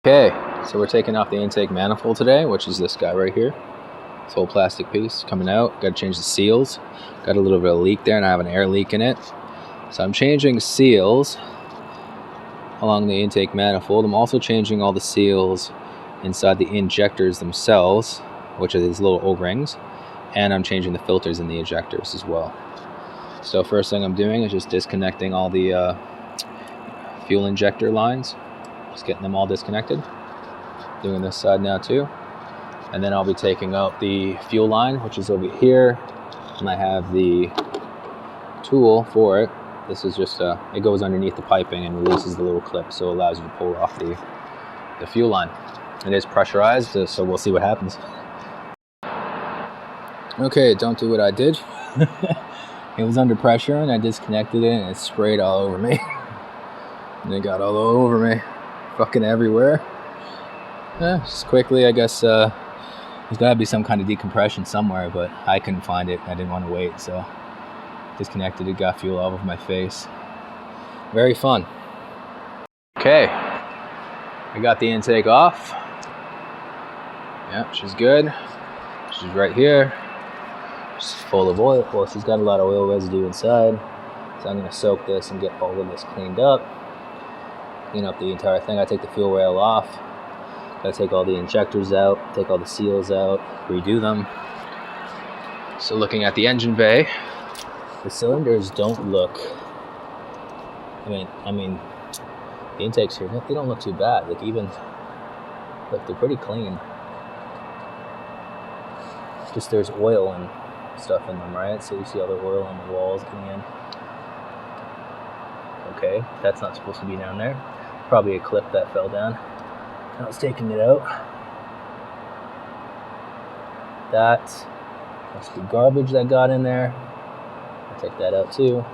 Okay, so we're taking off the intake manifold today, which is this guy right here. This whole plastic piece coming out. Got to change the seals. Got a little bit of leak there, and I have an air leak in it. So I'm changing seals along the intake manifold. I'm also changing all the seals inside the injectors themselves, which are these little O-rings, and I'm changing the filters in the injectors as well. So first thing I'm doing is just disconnecting all the fuel injector lines. Just getting them all disconnected. Doing this side now too. And then I'll be taking out the fuel line, which is over here. And I have the tool for it. This is just, it goes underneath the piping and releases the little clip, so it allows you to pull off the fuel line. It is pressurized, so we'll see what happens. Okay, don't do what I did. It was under pressure and I disconnected it and it sprayed all over me. And it got all over me. Fucking everywhere. Just quickly, I guess there's gotta be some kind of decompression somewhere, but I couldn't find it. I didn't want to wait, so disconnected it, got fuel all over my face. Very fun. Okay, I got the intake off. Yeah, she's good. She's right here. She's full of oil. Well, she's got a lot of oil residue inside, so I'm gonna soak this and get all of this cleaned up. Clean up the entire thing. I take the fuel rail off. Gotta take all the injectors out, take all the seals out, redo them. So looking at the engine bay, the cylinders don't look, I mean, the intakes here, they don't look too bad. Like even, look, they're pretty clean. Just there's oil and stuff in them, right? So you see all the oil on the walls coming in. Okay, that's not supposed to be down there. Probably a clip that fell down. I was taking it out. That must be garbage that got in there. I'll take that out too.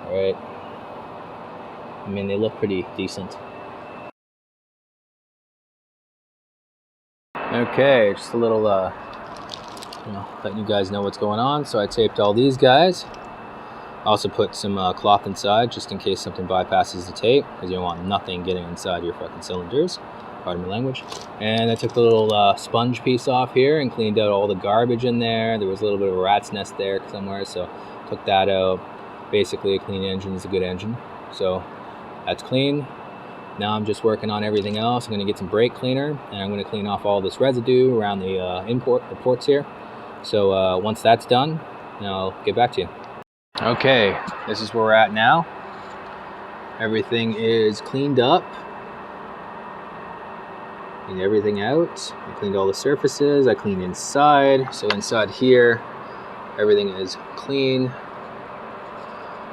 Alright. I mean, they look pretty decent. Okay, just a little, letting you guys know what's going on. So I taped all these guys. I also put some cloth inside just in case something bypasses the tape, because you don't want nothing getting inside your fucking cylinders. Pardon my language. And I took the little sponge piece off here and cleaned out all the garbage in there. There was a little bit of a rat's nest there somewhere, so took that out. Basically, a clean engine is a good engine. So that's clean. Now I'm just working on everything else. I'm going to get some brake cleaner, and I'm going to clean off all this residue around the ports here. So once that's done, I'll get back to you. Okay, this is where we're at now. Everything is cleaned up. Cleaned everything out. I cleaned all the surfaces. I cleaned inside. So inside here, everything is clean.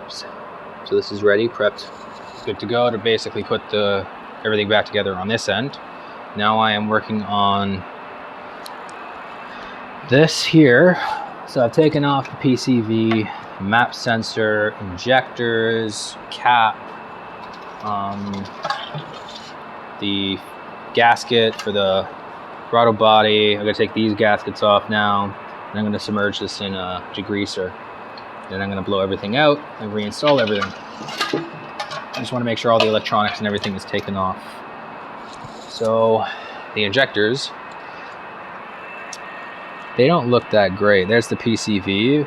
So this is ready, prepped, good to go to basically put everything back together on this end. Now I am working on this here. So I've taken off the PCV, map sensor, injectors, cap, the gasket for the throttle body. I'm gonna take these gaskets off now, and I'm gonna submerge this in a degreaser. Then I'm gonna blow everything out and reinstall everything. I just wanna make sure all the electronics and everything is taken off. So the injectors, they don't look that great. There's the PCV.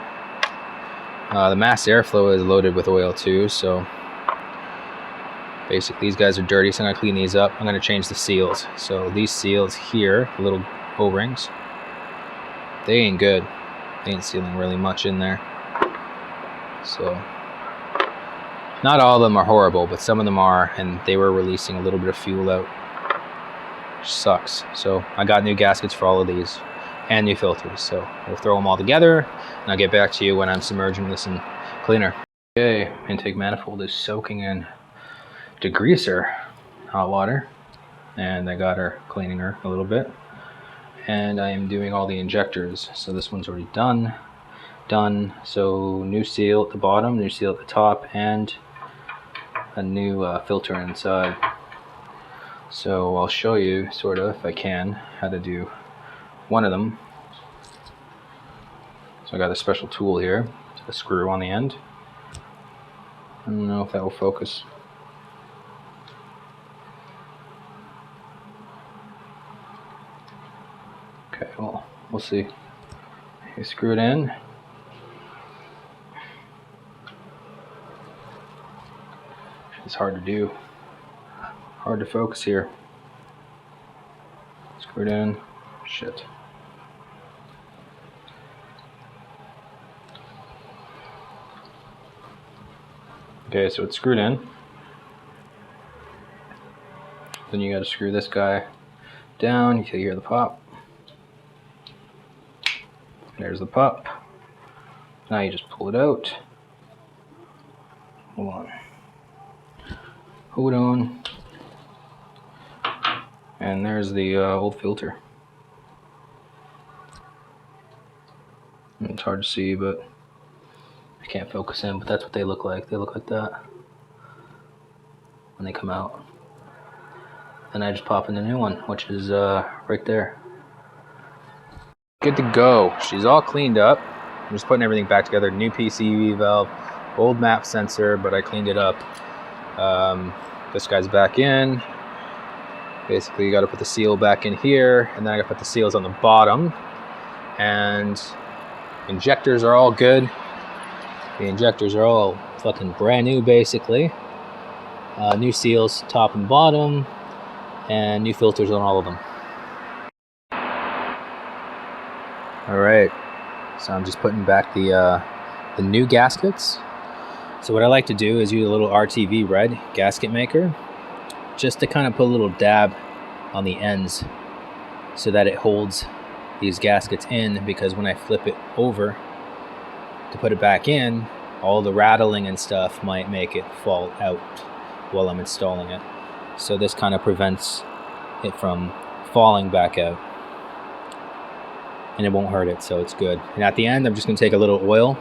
The mass airflow is loaded with oil too, so basically these guys are dirty, so I'm gonna clean these up. I'm gonna change the seals. So these seals here, the little O-rings, they ain't good. They ain't sealing really much in there. So not all of them are horrible, but some of them are, and they were releasing a little bit of fuel out, which sucks. So I got new gaskets for all of these and new filters, so we'll throw them all together and I'll get back to you when I'm submerging this in cleaner. Okay, intake manifold is soaking in degreaser, hot water, and I got her cleaning her a little bit, and I am doing all the injectors. So this one's already done. So new seal at the bottom, new seal at the top, and a new filter inside. So I'll show you sort of, if I can, how to do one of them. So I got a special tool here, a screw on the end. I don't know if that will focus. Okay, well, we'll see. You screw it in. It's hard to do. Hard to focus here. Screw it in. Shit. Okay, so it's screwed in. Then you gotta screw this guy down. You can hear the pop. There's the pop. Now you just pull it out. Hold on. Hold on. And there's the old filter. It's hard to see, but I can't focus in, but that's what they look like. They look like that when they come out. Then I just pop in the new one, which is right there. Good to go. She's all cleaned up. I'm just putting everything back together. New PCV valve, old map sensor, but I cleaned it up. This guy's back in. Basically, you got to put the seal back in here, and then I got to put the seals on the bottom. And injectors are all good. The injectors are all fucking brand new, basically. New seals, top and bottom, and new filters on all of them. All right, so I'm just putting back the new gaskets. So what I like to do is use a little RTV red gasket maker, just to kind of put a little dab on the ends so that it holds these gaskets in, because when I flip it over to put it back in, all the rattling and stuff might make it fall out while I'm installing it. So this kind of prevents it from falling back out, and it won't hurt it, so it's good. And at the end, I'm just going to take a little oil,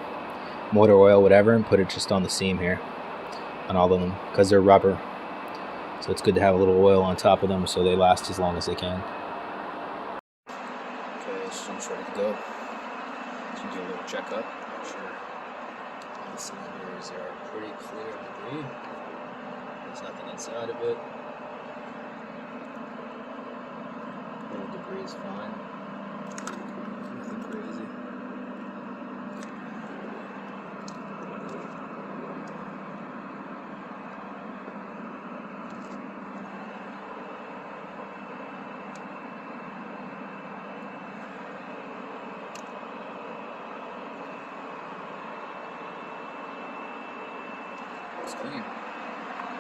motor oil, whatever, and put it just on the seam here on all of them, because they're rubber. So it's good to have a little oil on top of them so they last as long as they can. Okay, so it's ready to go. So do a little checkup. Make sure all the cylinders are pretty clear of debris. There's nothing inside of it. Little debris is fine. Nothing crazy. It's clean.